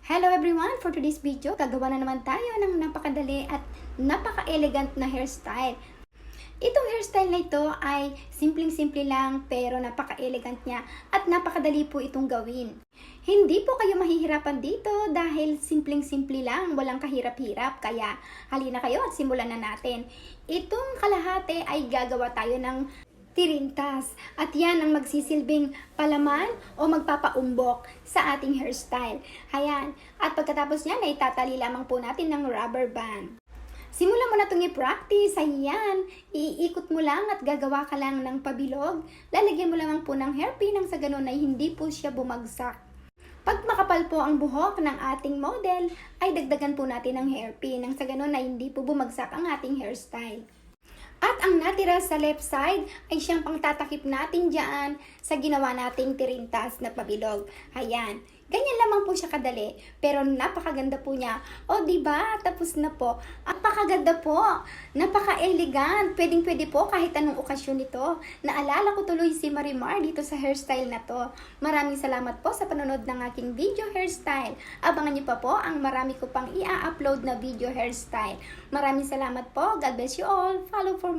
Hello everyone! For today's video, gagawa na naman tayo ng napakadali at napaka-elegant na hairstyle. Itong hairstyle na ito ay simpleng-simple lang pero napaka-elegant niya at napakadali po itong gawin. Hindi po kayo mahihirapan dito dahil simpleng-simple lang, walang kahirap-hirap. Kaya halina kayo at simulan na natin. Itong kalahati ay gagawa tayo ng tirintas at yan ang magsisilbing palaman o magpapaumbok sa ating hairstyle. Ayan. At pagkatapos niyan ay tatali lamang po natin ng rubber band. Simulan mo na itong i-practice. Ayan. Iikot mo lang at gagawa ka lang ng pabilog. Lalagyan mo lamang po ng hairpin nang sa ganun ay hindi po siya bumagsak. Pag makapal po ang buhok ng ating model, ay dagdagan po natin ng hairpin nang sa ganun ay hindi po bumagsak ang ating hairstyle. At ang natira sa left side ay siyang pangtatakip natin dyan sa ginawa nating tirintas na pabilog. Ayan. Ganyan lamang po siya kadali, pero napakaganda po niya. O diba? Tapos na po. Napakaganda po. Napaka-elegant. Pwedeng-pwede po kahit anong okasyon nito. Naalala ko tuloy si Marimar dito sa hairstyle na to. Maraming salamat po sa panonood ng aking video hairstyle. Abangan niyo pa po ang marami ko pang i-upload na video hairstyle. Maraming salamat po. God bless you all. Follow for more.